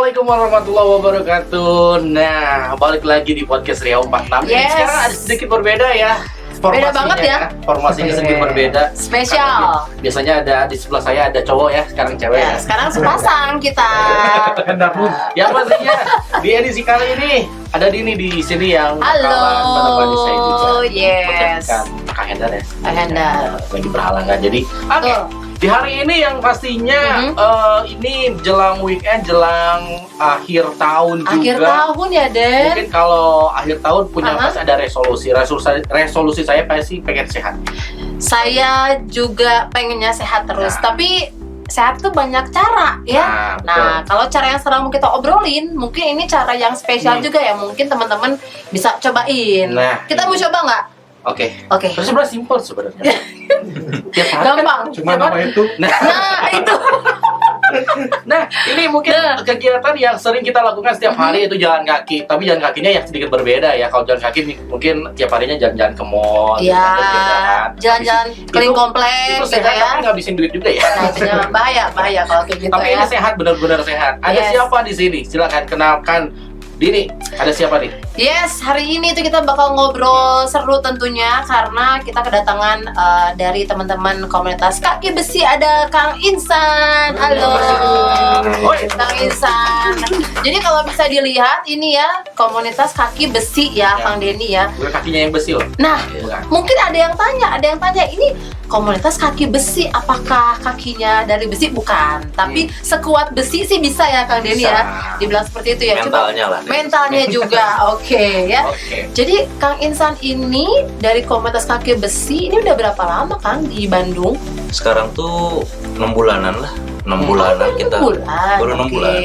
Assalamualaikum warahmatullahi wabarakatuh. Nah, balik lagi di podcast Riau 46. Yes. Sekarang ada sedikit berbeda ya. Beda banget ya. Formasinya sedikit berbeda. Spesial. Biasanya ada di sebelah saya ada cowok ya, sekarang cewek Ya, ya. sekarang sepasang kita. Yang pastinya di edisi kali ini ada Dini di sini yang Halo. bakalan menemani saya juga. Yes. Menjadikan Kak Hendar ya. Kak Hendar. Lagi berhalangan. Jadi, oke. Tuh. Di hari ini yang pastinya ini jelang weekend, jelang akhir tahun juga. Akhir tahun ya, Den. Mungkin kalau akhir tahun punya pasti ada resolusi. Resolusi saya pasti pengen sehat. Saya juga pengennya sehat terus, tapi sehat tuh banyak cara ya. Nah, kalau cara yang sekarang mau kita obrolin, mungkin ini cara yang spesial juga ya. Mungkin teman-teman bisa cobain. Nah, kita mau coba nggak? Oke. Oke. Terus sebenarnya simpel sebenarnya. Tiap hari kan Gampang. Cuma nama itu. Nah, itu. Nah, ini mungkin kegiatan yang sering kita lakukan setiap hari itu jalan kaki. Tapi jalan kakinya yang sedikit berbeda ya. Kalau jalan kaki mungkin tiap harinya jalan-jalan ke mall. Iya. Jalan-jalan keliling Itu kompleks gitu sehat ya. tapi ngabisin duit juga ya. Nah, itu bahaya kalau kayak gitu Tapi ya. ini sehat, benar-benar sehat. Ada Yes. siapa di sini? Silakan kenalkan Dini. Ada siapa nih? Yes, hari ini tuh kita bakal ngobrol seru tentunya karena kita kedatangan dari teman-teman komunitas kaki besi, ada Kang Insan. Halo, Kang Insan. Jadi kalau bisa dilihat ini ya komunitas kaki besi ya, Kang Denny ya. Bukan kakinya yang besi loh. Nah, Bukan. mungkin ada yang tanya ini komunitas kaki besi, apakah kakinya dari besi? Bukan, tapi sekuat besi sih bisa ya Kang Denny Bisa. ya. Dibilang seperti itu ya. Mentalnya lah. Mentalnya juga, oke ya. Oke. Jadi Kang Insan ini dari komunitas kaki besi ini udah berapa lama Kang di Bandung? Sekarang tuh 6 bulanan lah. 6 bulanan kita. 6 bulan. Baru 6 oke. bulan.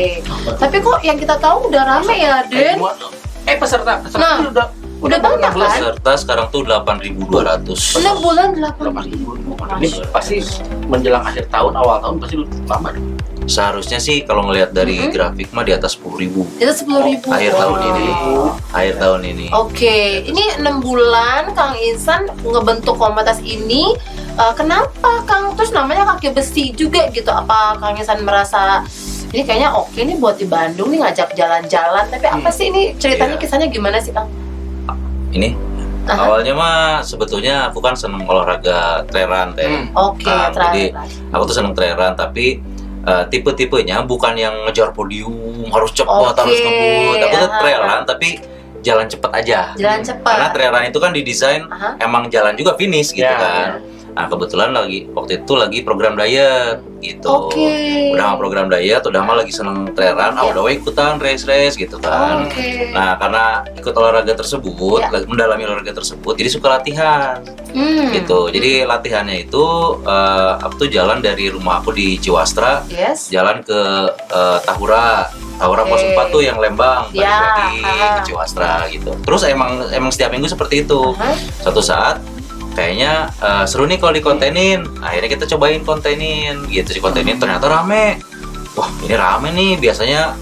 Tapi kok yang kita tahu udah rame ya, Den? Peserta Nah, udah banyak kan? Peserta sekarang tuh 8.200. 6 bulan 8.000. Ini pasti menjelang akhir tahun, awal tahun pasti lama dong. Seharusnya sih kalau ngelihat dari grafik mah di atas 10.000. Itu 10.000. Akhir tahun ini. Akhir tahun ini. Oke, ini 6 bulan Kang Insan ngebentuk komunitas ini. Kenapa Kang? Terus namanya kaki besi juga gitu. Apa Kang Insan merasa ini kayaknya oke nih buat di Bandung nih ngajak jalan-jalan. Tapi apa sih ini ceritanya, Iya. kisahnya gimana sih Kang? Ini awalnya mah sebetulnya aku kan seneng olahraga trail run teh. Oke, Jadi terakhir. aku tuh seneng trail run tapi tipe-tipenya bukan yang ngejar podium harus cepat Oke, harus ngebut. Aku tuh aha. trail run tapi jalan cepat aja. Jalan cepat. Karena trail run itu kan didesain Aha. emang jalan juga finish gitu Ya, kan. Nah kebetulan waktu itu lagi program diet gitu. Oke. Udah mah program diet, udah mah lagi seneng trail run, Ya. udah ikutan race gitu kan. Oke. Nah karena ikut olahraga tersebut, Ya. mendalami olahraga tersebut, jadi suka latihan gitu. Jadi latihannya itu aku tuh jalan dari rumah aku di Ciwastra, Yes. jalan ke Tahura Oke. pos 4 tuh yang Lembang, balik Ya, lagi aha. ke Ciwastra gitu. Terus emang setiap minggu seperti itu. Aha. Suatu saat kayaknya seru nih kalau dikontenin. Akhirnya kita cobain kontenin gitu, dikontenin ternyata rame. Wah ini rame nih, biasanya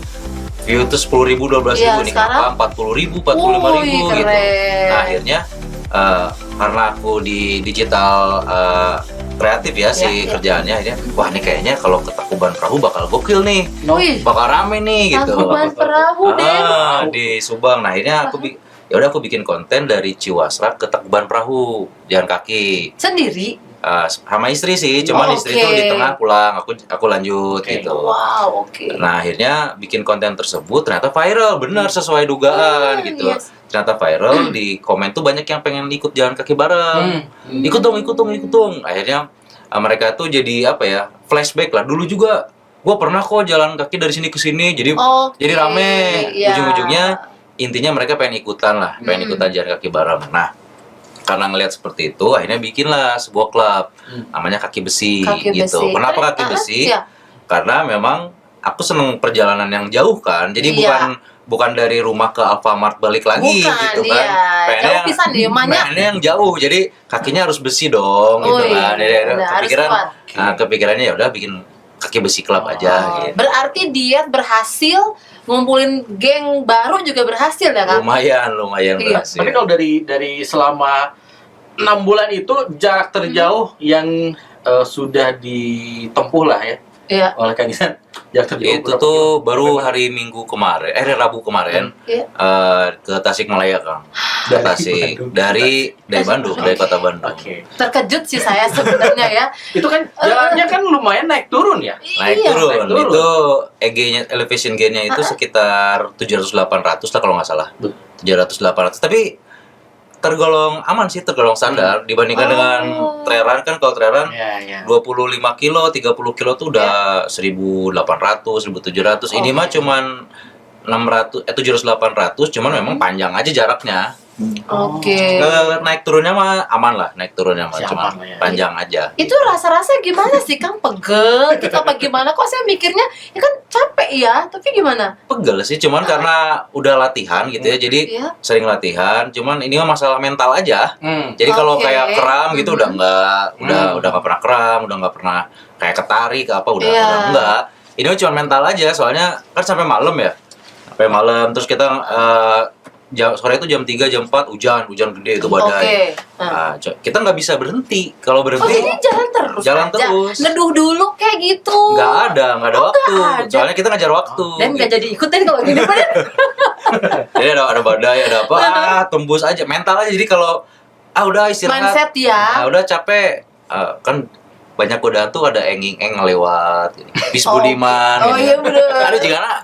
view tuh 10.000, 12.000 Iya, nih, sekarang? kenapa 40.000, 45.000 Wih, gitu. keren. Nah akhirnya karena aku di digital kreatif ya si Ya. kerjaannya, akhirnya wah ini kayaknya kalau ke Tangkuban Perahu bakal gokil nih, Wih, bakal rame nih gitu. Tangkuban Perahu, Den. Di Subang. Nah akhirnya ya udah aku bikin konten dari Ciwasra ke Tangkuban Perahu jalan kaki. Sendiri. Sama istri sih, cuman istri Oke. tuh di tengah pulang, aku lanjut Oke. gitu. Wow, oke. Nah akhirnya bikin konten tersebut ternyata viral, benar sesuai dugaan gitu. Yes. Ternyata viral, di komen tuh banyak yang pengen ikut jalan kaki bareng. Ikut dong. Akhirnya mereka tuh jadi apa ya, flashback lah. Dulu juga gua pernah kok jalan kaki dari sini ke sini, jadi Oke, rame. iya. Ujung-ujungnya intinya mereka pengen ikutan lah, pengen ikutan jalan kaki bareng. Nah karena ngelihat seperti itu, akhirnya bikinlah sebuah klub namanya Kaki Besi Kaki gitu. besi. Kenapa Kaki Besi? Iya. Karena memang aku seneng perjalanan yang jauh kan, jadi Iya. bukan dari rumah ke Alfamart balik lagi Bukan, gitu kan. iya. Jauh pisan deh, emaknya. pengennya yang jauh, jadi kakinya harus besi dong gitu Wih, kan. Jadi udah, harus kuat. kepikirannya ya udah bikin Kaki Besi Club aja gitu. Berarti diet berhasil, ngumpulin geng baru juga berhasil ya Kang? Lumayan Iya. berhasil. Tapi kalau dari selama 6 bulan itu jarak terjauh yang sudah ditempuh lah ya. Iya. oleh Kang Isan? Jatuh di Itu tuh baru hari Rabu kemarin Iya. ke Tasikmalaya, Kang. Dari Tasik Bandung. dari Bandung, dari kota Bandung. Oke. Terkejut sih saya sebenarnya ya. Itu kan jalannya kan lumayan naik turun ya. Naik Iya. turun. Naik turun. Itu EG-nya, elevation gain-nya itu sekitar 700-800 lah kalau nggak salah. Betul. 700-800. Tapi tergolong aman sih, tergolong standar dibandingkan dengan trail run. Kan kalau trail run Iya. 25 kilo, 30 kilo tuh udah 1.800, 1.700. Ini mah cuman 700-800, cuman memang panjang aja jaraknya. Oke. Naik turunnya mah aman lah, naik turunnya mah Siapa cuma lah ya. panjang aja. Itu rasa-rasa gimana sih Kang? Pegel gitu apa gimana? Kok saya mikirnya ya kan capek ya, tapi gimana? Pegel sih, cuman karena udah latihan gitu ya, jadi Iya. sering latihan. Cuman ini mah masalah mental aja. Hmm. Jadi kalau Oke. kayak kram gitu udah Hmm. nggak pernah kram, udah nggak pernah kayak ketarik apa udah Iya. enggak. Ini mah cuma mental aja, soalnya kan sampai malam ya. Sampai malam terus kita sore itu jam 3 jam 4 hujan gede itu badai. Oke. Nah, kita nggak bisa berhenti. Kalau Oh berhenti jadi jalan terus Jalan aja? terus. Neduh dulu kayak gitu. nggak ada waktu. ada. Soalnya kita ngajar waktu. Dan nggak jadi ikutin kalau gini Pak. Jadi ada badai, ada apa, tembus aja, mental aja. Jadi kalau udah istirahat, Mindset ya. udah capek, kan banyak kuda tuh ada enging-eng ngelewat, gini. Bis Oh. Budiman, Oh gitu. iya bener. Ada juga nak,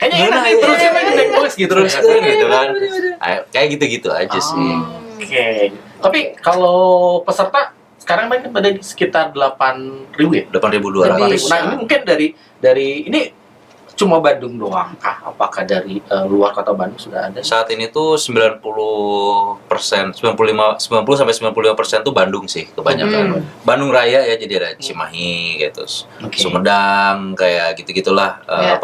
Kayaknya Gimana enak nih ya? terus naik bus gitu. terus gitu kan, kayak gitu-gitu aja sih. Oke. Tapi kalau peserta sekarang kan pada sekitar 8.000 ya? 8.200. 8.000. Nah, ini mungkin dari ini cuma Bandung doang kah? Apakah dari luar kota Bandung sudah ada? Saat ini tuh 90%, 90-95% tuh Bandung sih kebanyakan. Bandung Raya ya, jadi ada Cimahi gitu, Oke. Sumedang kayak gitu-gitulah, Ya.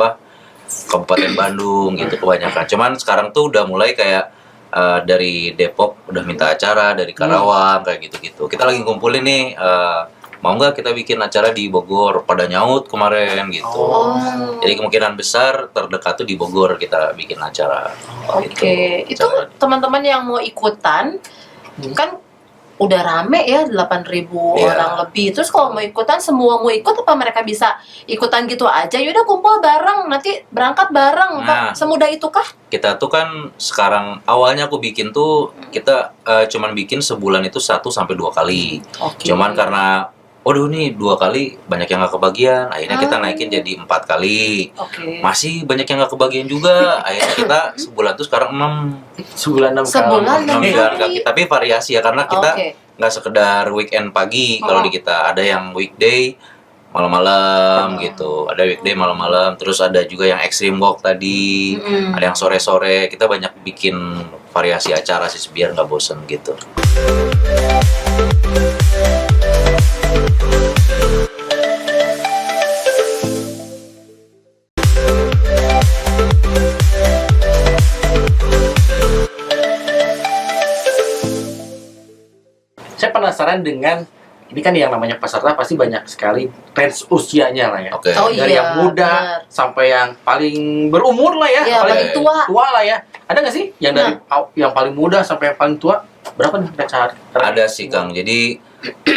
Kabupaten Bandung gitu kebanyakan. Cuman sekarang tuh udah mulai kayak dari Depok udah minta acara, dari Karawang kayak gitu-gitu. Kita lagi ngumpulin nih, mau nggak kita bikin acara di Bogor, pada nyaut kemarin gitu. Oh. Jadi kemungkinan besar terdekat tuh di Bogor kita bikin acara. Oke, itu Acara. teman-teman yang mau ikutan kan udah rame ya 8.000 Iya. orang lebih. Terus kalau mau ikutan semua mau ikut apa mereka bisa ikutan gitu aja? Yaudah kumpul bareng, nanti berangkat bareng. Nah. Semudah itu kah? Kita tuh kan sekarang awalnya aku bikin tuh kita cuman bikin sebulan itu 1-2 kali. Oke. Cuman karena waduh nih 2 kali banyak yang nggak kebagian, akhirnya kita naikin jadi 4 kali. Oke. Masih banyak yang nggak kebagian juga, akhirnya kita sebulan tuh sekarang 6 Sebulan 6 Sebulan kali. 6 jalan kali. kaki. Tapi variasi ya, karena kita Oke. nggak sekedar weekend pagi. Kalau di kita ada yang weekday malam-malam gitu, ada weekday malam-malam, terus ada juga yang extreme walk tadi, ada yang sore-sore. Kita banyak bikin variasi acara sih biar nggak bosen gitu. Saya penasaran dengan ini kan yang namanya peserta pasti banyak sekali range usianya lah ya. Oke. Oh, Dari iya, yang muda benar. sampai yang paling berumur lah ya, Iya, paling tua. tua lah ya. Ada nggak sih yang dari yang paling muda sampai yang paling tua? Berapa nih range hari? Ada sih Kang. Jadi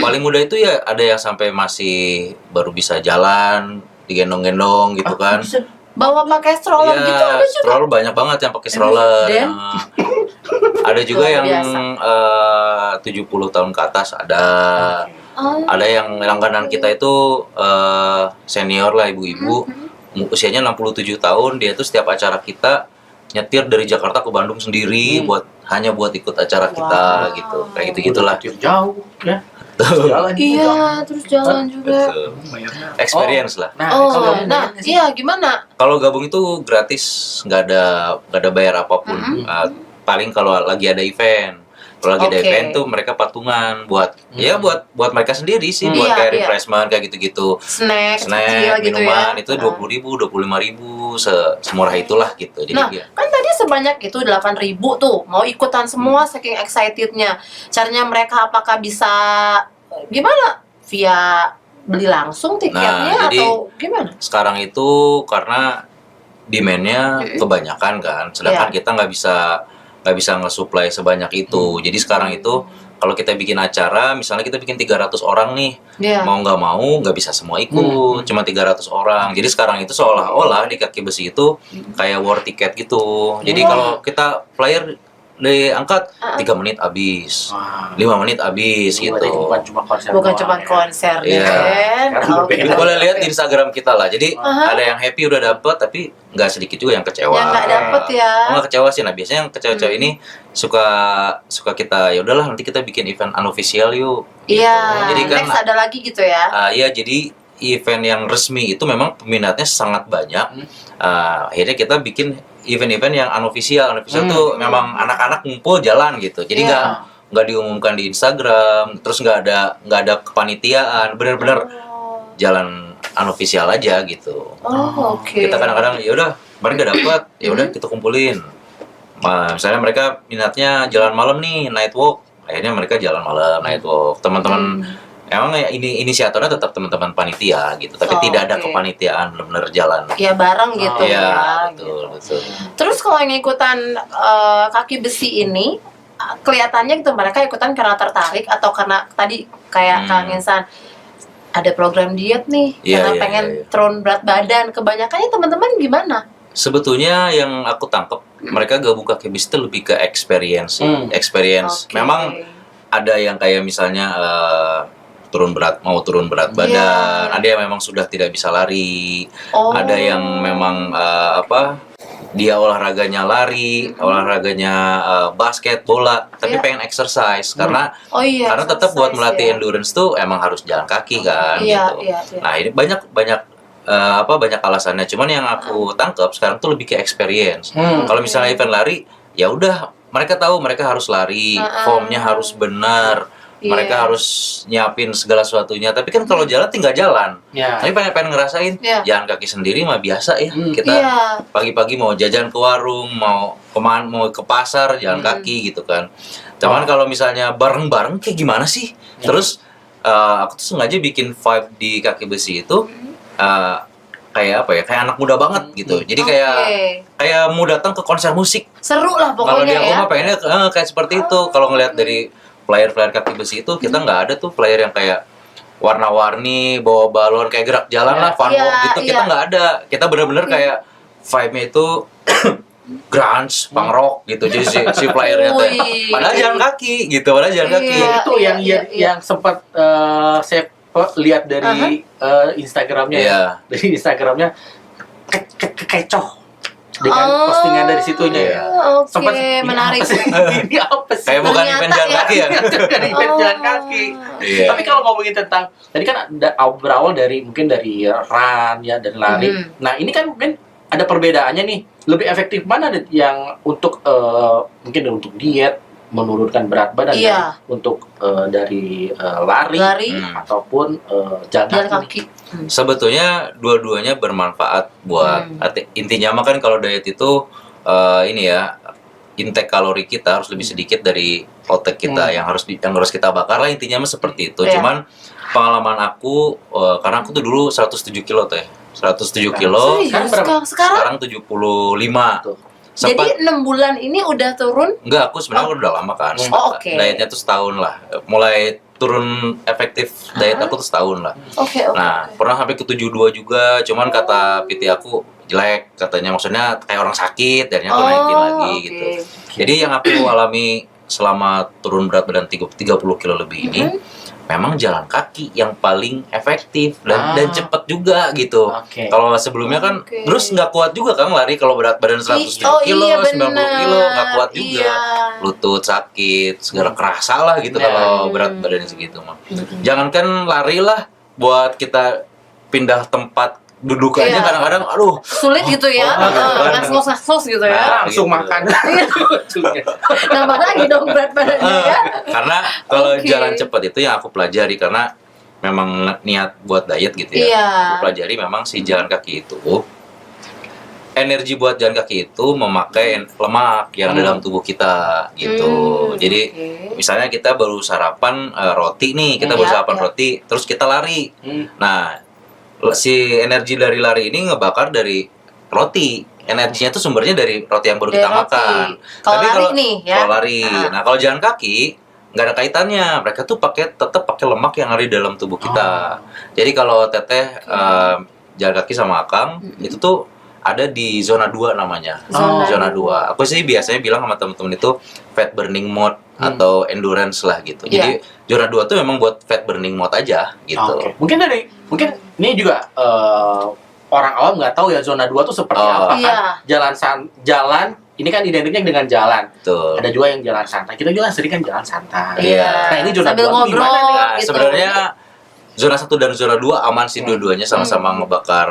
paling muda itu ya ada yang sampai masih baru bisa jalan, digendong-gendong gitu kan. Bisa. Bawa pakai stroller Iya, gitu ada juga. stroller banyak banget yang pakai stroller. Den? Nah, ada juga Luar yang biasa. 70 tahun ke atas ada. Oh. Ada yang langganan kita itu senior lah, ibu-ibu. Usianya 67 tahun, dia tuh setiap acara kita nyetir dari Jakarta ke Bandung sendiri hanya buat ikut acara kita gitu. Kayak gitu-gitulah. Jauh ya. Jalan juga. Iya, terus jalan juga. Betul. Experience lah. Nah, Oh, kalau nah, iya gimana? Kalau gabung itu gratis, nggak ada bayar apapun. Paling kalau lagi ada event, kalau lagi ada Oke. event tuh mereka patungan buat ya buat mereka sendiri sih, buat Iya, kayak iya. refreshment kayak gitu-gitu, Snack, kecil snack, gitu minuman ya. itu 20.000, 25.000, semurah itulah gitu. Jadi Nah, ya, kan tadi sebanyak itu 8.000 tuh mau ikutan semua saking excitednya. Caranya mereka apakah bisa gimana? Via beli langsung tiketnya Nah, jadi- atau gimana? sekarang itu karena demand-nya kebanyakan kan, sedangkan Iya. kita nggak bisa nge-supply sebanyak itu. Jadi sekarang itu kalau kita bikin acara, misalnya kita bikin 300 orang nih, Iya. mau nggak bisa semua ikut, cuma 300 orang. Jadi sekarang itu seolah-olah di Kaki Besi itu kayak war ticket gitu. Jadi kalau kita flyer diangkat 3 menit habis, Wah. 5 menit habis Berarti gitu. bukan cuma konser Bukan doang cuma ya. konser Iya. kan? Karena Oke. berbeda. Boleh lihat di Instagram kita lah. Jadi Aha. ada yang happy udah dapet, tapi nggak sedikit juga yang kecewa. Yang nggak dapet ya. Oh, nggak kecewa sih. Nah biasanya yang kecewa-kecewa ini suka kita ya udahlah nanti kita bikin event unofficial yuk. Iya. Gitu. Jadi kan Next ada lagi gitu ya. iya jadi event yang resmi itu memang peminatnya sangat banyak. Akhirnya kita bikin event-event yang unofficial. Unofficial tuh memang anak-anak ngumpul jalan gitu. Jadi Iya. nggak diumumkan di Instagram, terus nggak ada kepanitiaan, bener-bener jalan unofficial aja gitu. Oh, oke. Kita kadang-kadang ya udah mereka dapat, ya udah kita kumpulin. Nah, misalnya mereka minatnya jalan malam nih, night walk, akhirnya mereka jalan malam night walk. Teman-teman emang ya ini inisiatornya tetap teman-teman panitia gitu, tapi Oh, tidak ada oke. kepanitiaan benar-benar jalan. Ya bareng gitu Iya, ya. betul, betul. Terus kalau yang ikutan Kaki Besi ini kelihatannya gitu mereka ikutan karena tertarik atau karena tadi kayak Kang Insan ada program diet nih, Iya, karena iya, pengen iya. turun berat badan. Kebanyakannya teman-teman gimana? Sebetulnya yang aku tangkap mereka gabung Kaki Besi itu lebih ke experience, experience. Oke. Memang ada yang kayak misalnya mau turun berat badan, ada yang memang sudah tidak bisa lari, Oh. ada yang memang dia olahraganya lari, olahraganya basket, bola, tapi Iya. pengen exercise karena Oh iya. karena tetap buat exercise melatih ya. endurance tuh emang harus jalan kaki kan Iya, gitu. iya, iya. Nah ini banyak banyak alasannya. Cuman yang aku tangkap sekarang tuh lebih ke experience. Kalau misalnya event lari, ya udah mereka tahu mereka harus lari, formnya harus benar. Iya. Mereka harus nyiapin segala sesuatunya. Tapi kan kalau jalan tinggal jalan. Ya. Tapi pengen ngerasain Iya. jalan kaki sendiri mah biasa ya. Kita Iya. pagi-pagi mau jajan ke warung, mau ke pasar, jalan kaki gitu kan. Cuman kalau misalnya bareng-bareng kayak gimana sih? Terus aku tuh sengaja bikin vibe di Kaki Besi itu kayak apa ya? Kayak anak muda banget gitu. Jadi kayak mau datang ke konser musik. Seru lah Kalau di pokoknya aku ya. mah pengennya kayak seperti itu. Kalau ngelihat dari flyer-flyer Kaki Besi itu, kita nggak ada tuh flyer yang kayak warna-warni, bawa balon, kayak gerak jalan lah, fun walk Iya, gitu. Kita iya. nggak ada. Kita bener-bener kayak vibe-nya itu grunge, punk rock gitu. Jadi si flyernya tuh. Wih. Padahal jalan kaki gitu, padahal jalan kaki. Iya. Itu yang iya. yang sempat saya lihat dari Instagramnya Iya. ya. Dari Instagramnya kecoh dengan postingan dari situnya ya. Oke, Sempat, ini menarik. apa sih? Ini apa sih? Kayak bukan Ternyata event jalan ya. kaki ya. Dari event jalan kaki. Iya. Tapi kalau ngomongin tentang tadi kan berawal dari mungkin dari run ya dan lari. Nah ini kan mungkin ada perbedaannya nih. Lebih efektif mana yang untuk mungkin untuk diet menurunkan berat badan Iya. dan untuk dari lari, Lari. ataupun jalan Jalan kaki. kaki. Sebetulnya dua-duanya bermanfaat buat intinya mah kan kalau diet itu ini ya intake kalori kita harus lebih sedikit dari otak kita yang harus kita bakar lah, intinya mah seperti itu. Iya. Cuman pengalaman aku karena aku tuh dulu 107 kilo teh. 107 kilo. Serius? Sekarang berapa? Sekarang? Sekarang 75. Tuh. Jadi 6 bulan ini udah turun? Enggak, aku sebenarnya udah lama kan. Oh, oke. Dietnya tuh setahun lah. Mulai turun efektif diet aku tuh setahun lah. Oke, oke. Nah, pernah sampai ke 72 juga, cuman kata PT aku jelek, katanya maksudnya kayak orang sakit, dan aku naikin lagi oke. gitu. Jadi yang aku alami selama turun berat badan 30 kilo lebih ini, memang jalan kaki yang paling efektif dan cepet juga gitu. Oke. Kalau sebelumnya kan, Oke. terus nggak kuat juga kan lari kalau berat badan 107 kilo, iya 90 kilo, nggak bener. kuat juga. Iya. Lutut sakit, segala kerasa lah gitu Iya. kalau berat badannya segitu mah. Jangankan lari lah, buat kita pindah tempat duduk aja Iya. kadang-kadang, aduh, Sulit gitu ya, ngos-ngos gitu ya. Nah, Langsung gitu. makan. Nambah lagi dong berat badannya ya. Karena kalau Oke. jalan cepat itu yang aku pelajari karena memang niat buat diet gitu ya. Iya. Aku pelajari memang si jalan kaki itu energi buat jalan kaki itu memakai lemak yang ada dalam tubuh kita gitu. Jadi oke. misalnya kita baru sarapan roti nih, kita baru Iya, sarapan iya. roti, terus kita lari. Hmm. Nah, si energi dari lari ini ngebakar dari roti. Energinya tuh sumbernya dari roti yang baru Dari kita roti. makan. Kalau Tapi lari nih ya. Kalau lari. Nah, kalau jalan kaki nggak ada kaitannya. Mereka tuh tetap pakai lemak yang ada di dalam tubuh kita. Jadi kalau Teteh jalan kaki sama Akang itu tuh ada di zona 2 namanya. Zona 2. Aku sih biasanya bilang sama temen-temen itu fat burning mode atau endurance lah gitu. Jadi zona 2 tuh memang buat fat burning mode aja gitu. Mungkin ini juga orang awam nggak tahu ya zona 2 tuh seperti apa kan. Jalan ini kan identiknya dengan jalan. Betul. Ada juga yang jalan santai. Kita juga sering kan jalan santai. Iya. Nah, ini zona Sambil 2 ngobrol gimana nih? Nah, gitu. sebenarnya zona 1 dan zona 2 aman sih dua-duanya sama-sama ngebakar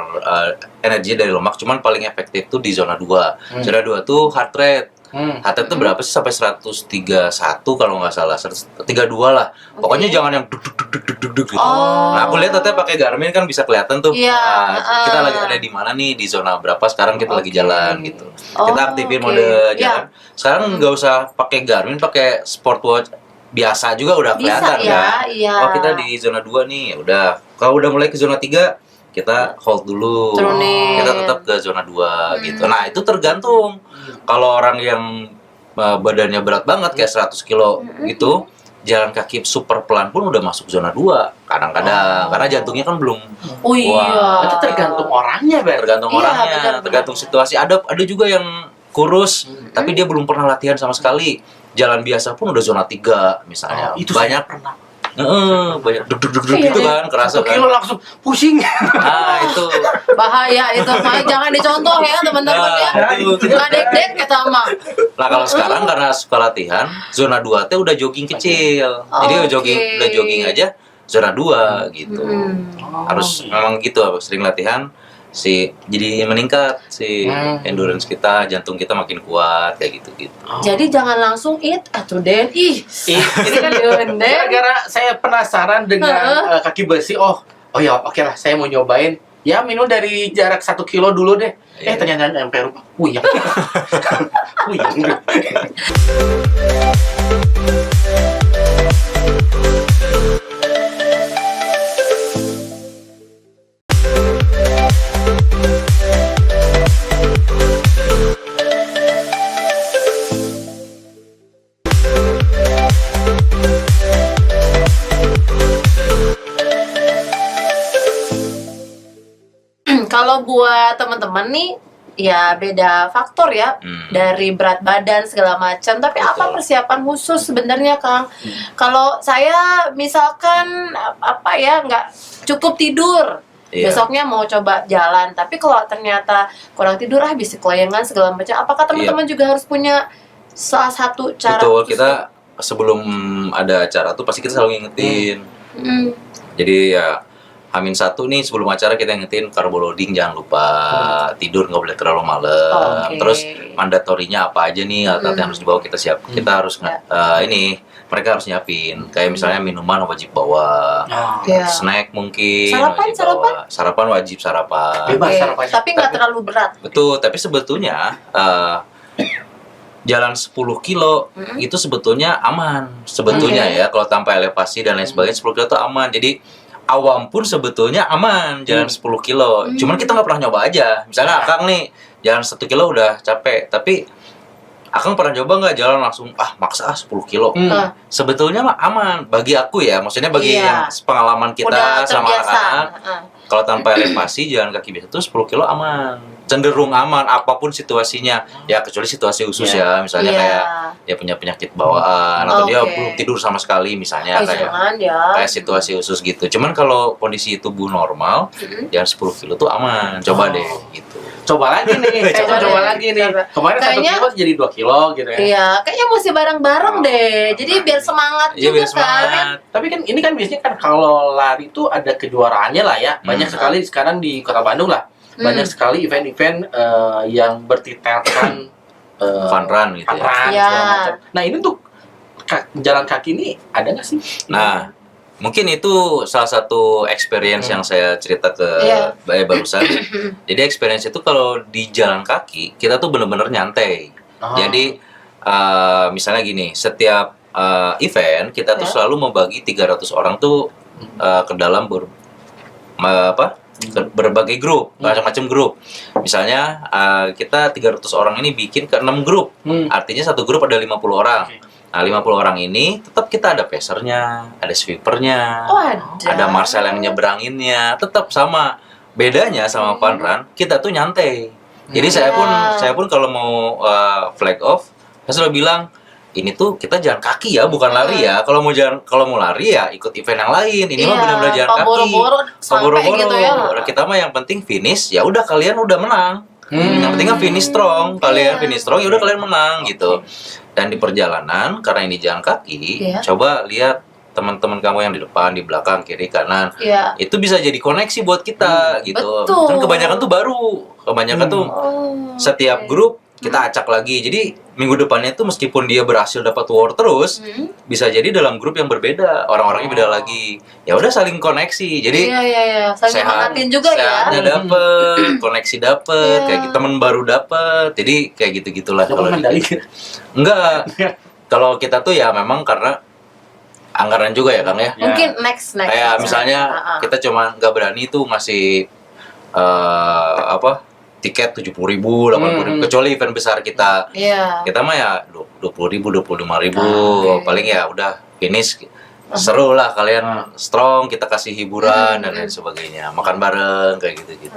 energi dari lemak, cuman paling efektif tuh di zona 2. Zona 2 tuh heart rate. Heart rate tuh berapa sih sampai 131 kalau nggak salah, 132 lah. Pokoknya jangan yang duk gitu. Nah, aku lihat Teteh pakai Garmin kan bisa kelihatan tuh. Kita lagi ada di mana nih, di zona berapa sekarang kita lagi jalan gitu. Kita aktifin mode jalan. Sekarang nggak usah pakai Garmin, pakai sport watch biasa juga udah kelihatan kan. Oh, kita di zona 2 nih. Ya udah. Kalau udah mulai ke zona 3, kita hold dulu. Turunin. Kita tetap ke zona 2 gitu. Nah, itu tergantung. Kalau orang yang badannya berat banget kayak 100 kilo gitu, jalan kaki super pelan pun udah masuk zona 2 kadang-kadang. Karena jantungnya kan belum. Oh iya. Itu tergantung orangnya, Ber. Tergantung Iya, orangnya, benar-benar. tergantung situasi. Ada juga yang kurus tapi dia belum pernah latihan sama sekali. Jalan biasa pun udah zona 3 misalnya. Itu banyak saya pernah. banyak deg gitu kan, kerasa 1 kilo kan. langsung pusing. Nah, itu. Bahaya itu, makanya jangan dicontoh ya teman-teman ya. Nggak dek-dek kita mah. Nah, kalau sekarang karena suka latihan, zona 2 teh udah jogging kecil. Jadi udah jogging aja zona 2 gitu. Harus memang gitu, sering latihan jadi meningkat endurance kita, jantung kita makin kuat kayak gitu-gitu. Jadi jangan langsung atuh Den. Ini kan gara-gara saya penasaran dengan kaki besi. Oh ya, oke lah, saya mau nyobain. Ya, minum dari jarak 1 kilo dulu deh. Ternyata nyampe rumah puyeng. Puyeng. Kalau buat teman-teman nih, ya beda faktor ya dari berat badan segala macam. Tapi apa persiapan khusus sebenarnya, Kang? Kalau saya misalkan nggak cukup tidur, besoknya mau coba jalan, tapi kalau ternyata kurang tidur, bisa kelayangan segala macam. Apakah teman-teman juga harus punya salah satu cara? Betul, kita sebelum ada acara tuh pasti kita selalu ngingetin. Jadi ya H-1 nih sebelum acara kita ingetin carbo loading, jangan lupa tidur, nggak boleh terlalu malam. Terus mandatorinya apa aja nih alat-alat yang harus dibawa kita siap. Kita harus mereka harus nyiapin. Kayak misalnya minuman wajib bawa, snack mungkin wajib bawa. Sarapan wajib sarapan. Bebas sarapannya. Tapi nggak terlalu berat. Betul, tapi sebetulnya jalan 10 kilo itu sebetulnya aman. Sebetulnya ya kalau tanpa elevasi dan lain sebagainya 10 kilo itu aman. Jadi awam pun sebetulnya aman jalan 10 kilo. Cuman kita nggak pernah nyoba aja. Misalnya Akang nih jalan 1 kilo udah capek, tapi Akang pernah coba nggak jalan langsung maksa 10 kilo. Sebetulnya mah aman bagi aku ya. Maksudnya bagi yang pengalaman kita udah sama terbiasa. anak-anak. Kalau tanpa elevasi jalan kaki biasa itu 10 kilo aman. Cenderung aman apapun situasinya. Ya kecuali situasi khusus ya. Misalnya kayak dia punya penyakit bawaan atau dia belum tidur sama sekali misalnya kayak situasi khusus gitu. Cuman kalau kondisi tubuh normal, jalan 10 kilo tuh aman. Coba deh gitu. Coba lagi nih, coba lagi nih. Kemarin 1 kilo jadi 2 kilo gitu ya. Iya, kayaknya mesti bareng-bareng deh. Jadi biar semangat juga kan. Tapi kan ini kan biasanya kan kalau lari itu ada kejuaraannya lah ya. Banyak sekali sekarang di Kota Bandung lah. Banyak sekali event-event yang bertitelkan fun run gitu fun run, segala macam. Nah, ini tuh jalan kaki ini ada nggak sih? Nah, mungkin itu salah satu experience yang saya cerita ke barusan. Jadi experience itu kalau di jalan kaki kita tuh bener-bener nyantai. Jadi misalnya gini, setiap event kita tuh selalu membagi 300 orang tuh ke dalam berbagai grup, macam-macam grup. Misalnya kita 300 orang ini bikin ke 6 grup. Artinya satu grup ada 50 orang. Nah, 50 orang ini tetap kita ada pacernya, ada sweepernya, Wadah. ada Marcel yang nyeberanginnya, tetap sama. Bedanya sama fun run, kita tuh nyantai. Jadi saya pun kalau mau flag off, saya selalu bilang ini tuh kita jalan kaki ya, bukan lari ya. Kalau mau lari ya ikut event yang lain. Ini mah benar-benar jalan kaki. Boro-boro sampai gitu ya. Kita mah yang penting finish, ya udah kalian udah menang. Yang penting kan finish strong, kalian finish strong ya udah kalian menang gitu. Dan di perjalanan karena ini jalan kaki, coba lihat teman-teman kamu yang di depan, di belakang, kiri, kanan. Itu bisa jadi koneksi buat kita gitu. Betul. Kan kebanyakan tuh baru. Kebanyakan tuh setiap grup kita acak lagi. Jadi minggu depannya tuh meskipun dia berhasil dapat war terus, bisa jadi dalam grup yang berbeda, orang-orangnya beda lagi. Ya udah saling koneksi. Jadi saling nyemangatin juga ya. Sehatnya dapet, koneksi dapet, kayak gitu, teman baru dapet. Jadi kayak gitu-gitulah kalau enggak. Kalau kita tuh ya memang karena anggaran juga ya Kang ya. Mungkin next. Kayak misalnya kita cuma nggak berani tuh ngasih tiket 70.000, 80.000, kecuali event besar kita. Kita mah ya 20.000, 25.000, paling ya udah finish. Seru lah kalian strong, kita kasih hiburan dan lain sebagainya, makan bareng kayak gitu-gitu.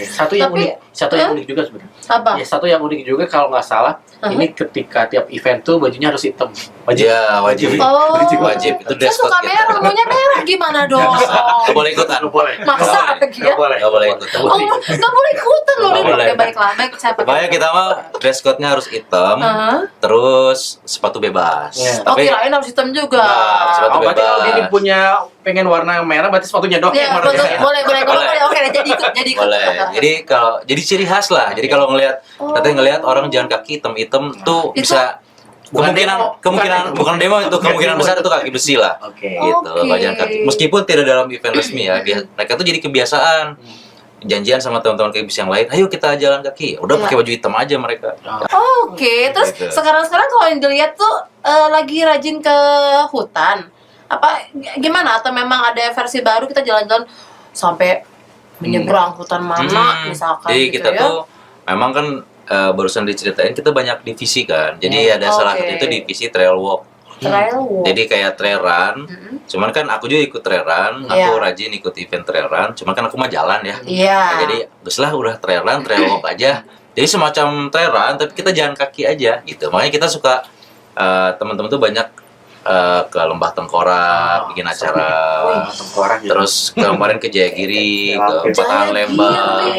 Satu yang unik juga sebenarnya. Apa? Ya, satu yang unik juga kalau nggak salah, ini ketika tiap event tuh bajunya harus hitam. Ya, wajib. Wajib itu dress code suka merah, maunya merah gimana dong? Nggak boleh ikutan. Maksa lagi ya? Nggak boleh ikutan. Nggak boleh ikutan loh. Baiklah, saya pakai. Pokoknya kita mah dress code-nya harus hitam, terus sepatu bebas. Tapi kirain harus hitam juga. Sepatu berarti kalau bebas. dia punya pengen warna merah, berarti sepatunya doang yang warna merah. Boleh. Oke, jadi ikut. Boleh. Jadi ciri khas lah. Jadi kalau ngelihat orang jalan kaki hitam-hitam tuh bisa kemungkinan bukan demo itu, kemungkinan besar itu kaki besi lah. Gitu, jalan kaki. Meskipun tidak dalam event resmi ya, mereka tuh jadi kebiasaan. Janjian sama teman-teman kayak bis yang lain, ayo kita jalan kaki. Udah pakai baju hitam aja mereka. Terus Gitu. sekarang kalau yang dilihat tuh lagi rajin ke hutan. Apa gimana? Atau memang ada versi baru kita jalan-jalan sampai menyeberang hutan mana misalkan Jadi gitu kita ya? tuh memang kan barusan diceritain kita banyak divisi kan. Jadi ada salah satu itu divisi trail walk. Jadi kayak trail run, cuman kan aku juga ikut trail run, aku rajin ikut event trail run, cuman kan aku mah jalan ya. Nah, jadi lah udah trail run, trail walk aja. Jadi semacam trail run, tapi kita jalan kaki aja gitu. Makanya kita suka teman-teman tuh banyak ke Lembah Tengkorak, bikin acara. Terus kemarin ke Jayagiri, ke Patahan Lembang,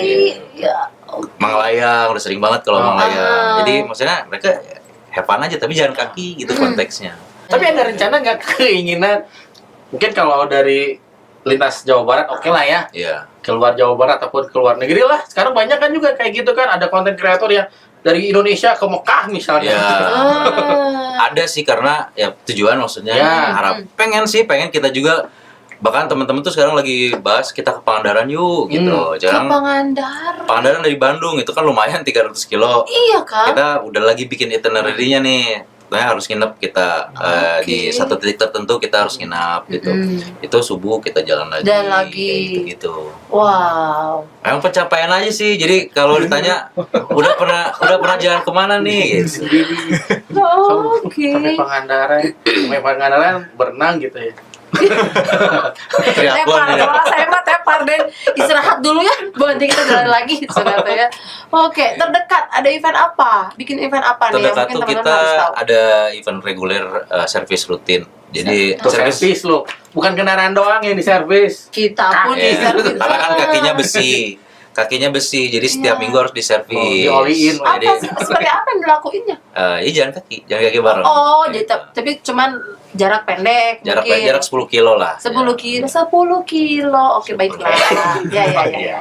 Manglayang, udah sering banget kalau Manglayang. Jadi maksudnya mereka have fun aja, tapi jalan kaki gitu konteksnya. Tapi ada rencana nggak, keinginan mungkin kalau dari lintas Jawa Barat oke lah ya, keluar Jawa Barat ataupun keluar negeri lah. Sekarang banyak kan juga kayak gitu kan, ada konten kreator yang dari Indonesia ke Mekah misalnya. Ada sih, karena ya tujuan maksudnya pengen kita juga, bahkan teman-teman tuh sekarang lagi bahas kita ke Pangandaran yuk gitu. Ke Pangandaran dari Bandung itu kan lumayan 300 kilo. Iya kan? Kita udah lagi bikin itinerary-nya nih. Nah, harus nginep kita di satu titik tertentu, kita harus nginep gitu. Itu subuh kita jalan lagi. Gitu. Wow. Emang pencapaian aja sih. Jadi kalau ditanya udah pernah jalan kemana nih gitu. Sampai Pangandaran berenang gitu ya. Saya mah tepar deh, istirahat dulu ya, nanti kita jalan lagi ya. Oke, terdekat ada event apa? Bikin event apa nih? Terdekat tuh kita ada event reguler, servis rutin. Jadi servis lo, bukan kendaraan doang yang diservis. Kita pun diservis. Karena kan kakinya besi, jadi setiap minggu harus diservis. Dioliin. Seperti apa yang dilakuinnya? Jalan kaki bareng. Jadi tapi cuman jarak pendek. Jarak 10 kilo lah. 10 kilo. Oke, baiklah. Ya.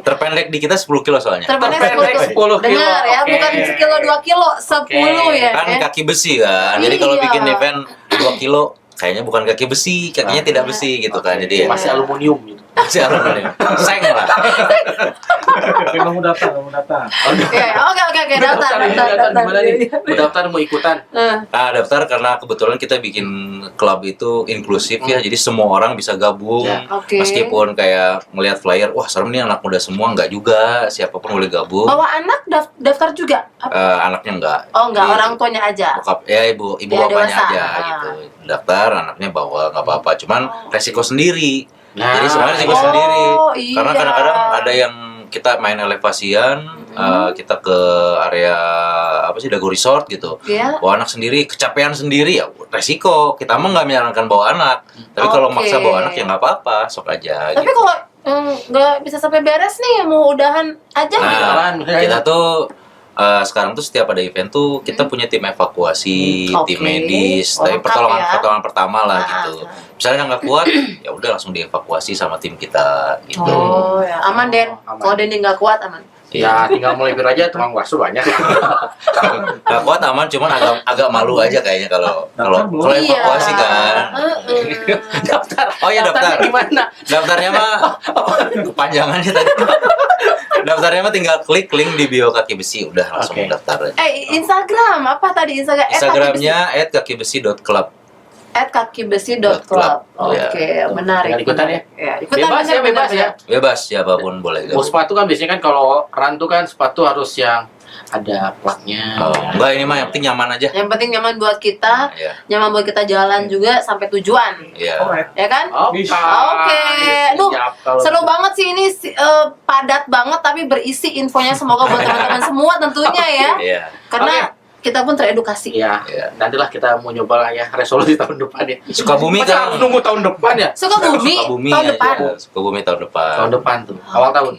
Terpendek di kita 10 kilo soalnya. Terpendek 10 kilo. Dengar ya, bukan sekilo 2 kilo, 10 ya. Kan kaki besi kan. Jadi kalau bikin event 2 kilo kayaknya bukan kaki besi, kakinya tidak besi gitu kan. Jadi masih aluminium gitu. Masih aluminium. Seng lah. Emang mau daftar, mau daftar. Oke, daftar. Gimana nih? Mau daftar, mau ikutan? Nah, daftar karena kebetulan kita bikin klub itu inklusif ya, jadi semua orang bisa gabung. Ya. Oke. Meskipun kayak ngelihat flyer, wah serem nih anak muda semua, enggak juga, siapapun boleh gabung. Bawa anak daftar juga? Anaknya enggak. Oh enggak, Jadi, orang tuanya aja. bokap ya ibu Ya, bapaknya dewasa. aja gitu. Daftar, anaknya bawa nggak apa-apa, cuman resiko sendiri. Nah. Jadi sebenarnya resiko Oh, sendiri. iya. Karena kadang-kadang ada yang kita main elevasian, kita ke area apa sih Dago Resort gitu. Iya. Bawa anak sendiri, kecapean sendiri ya resiko. Kita mah nggak menyarankan bawa anak. Tapi kalau Oke. maksa bawa anak ya nggak apa-apa, sok aja. Tapi gitu. kalau nggak bisa sampai beres nih, mau udahan aja gitu. Nah, Beneran. kita tuh sekarang tuh setiap ada event tuh kita punya tim evakuasi, Oke. tim medis, Oh, tapi lengkap ya. pertolongan pertama lah Ah, gitu. Misalnya nggak kuat, ya udah langsung dievakuasi sama tim kita gitu. Oh ya, aman Den. Aman. Kalau Denny nggak kuat aman. Ya tinggal melipir aja, tukang bakso banyak. Nggak kuat aman, cuman agak malu aja kayaknya kalau belum? evakuasi kan. Daftar. Oh iya, daftar. Daftarnya gimana? Daftarnya mah kepanjangannya tadi. Daftarnya mah tinggal klik link di bio Kaki Besi, udah langsung Oke. daftar aja. Instagram apa tadi Instagram? Instagramnya @kakibesi.club. @kakibesi.club. Iya. Oke, menarik. Tinggal ikutan ya? Ya, ikutan Bebas ya, benar, bebas benar, ya. Bebas siapapun boleh Mau gabung. sepatu kan biasanya kan kalau run tuh kan sepatu harus yang ada platnya. Oh, enggak, ini mah yang penting nyaman aja. Yang penting nyaman buat kita, Iya. nyaman buat kita jalan juga sampai tujuan. Iya. Alright. Ya kan? Oke. Oke. Duh, Siap kalau seru gitu. banget sih ini padat banget tapi berisi infonya semoga buat teman-teman semua tentunya ya. Iya. Karena kita pun teredukasi. Iya, Iya. nantilah kita mau nyoba lah ya resolusi tahun depan ya. Sukabumi Masa kan. harus nunggu tahun depan ya? Sukabumi, Sukabumi tahun aja. depan. Sukabumi tahun depan. Tahun depan tuh, awal tahun.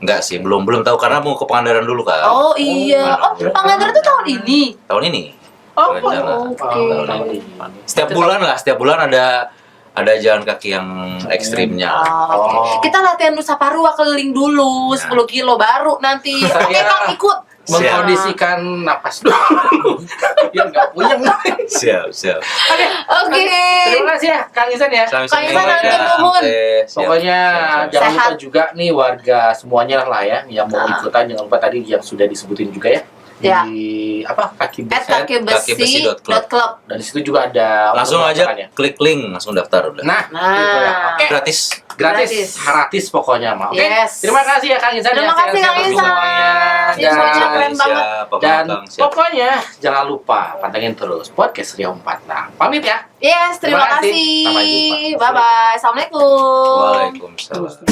Enggak sih, belum tahu karena mau ke Pangandaran dulu kan. Oh iya. Oh, Pangandaran tuh tahun ini. Tahun ini. Oh, Rencana. oke. Tahun ini. Setiap bulan ada jalan kaki yang ekstrimnya. Oh, oke. Kita latihan Nusa Parua keliling dulu 10 kilo baru nanti. Oke, Saya- Kang ikut. Mengkondisikan napas dulu. Biar nggak puyeng. Siap. Oke. Oke. Terima kasih ya, Kang Isan ya. Kang Isan, hatur nuhun. Pokoknya jangan lupa Sehat. juga nih warga semuanya lah ya yang mau ikutan, jangan lupa tadi yang sudah disebutin juga ya. Ya. Di apa kaki besi. @kakibesi.club. Dan di situ juga ada Langsung untuk aja makannya. klik link, langsung daftar udah. Nah, Nah. gitu ya. Oke. Gratis. Gratis pokoknya mah. Oke. Yes. Terima kasih ya Kang Isan. Terima ya. kasih, Sehat-sehat Kang untuk Isan. semuanya. Infonya keren banget. Siap, Dan Kang. Siap. pokoknya jangan lupa pantengin terus podcast Ria 4. Nah, pamit ya. Yes, terima Terima kasih. kasih. Sampai jumpa. Bye bye. Assalamualaikum. Waalaikumsalam.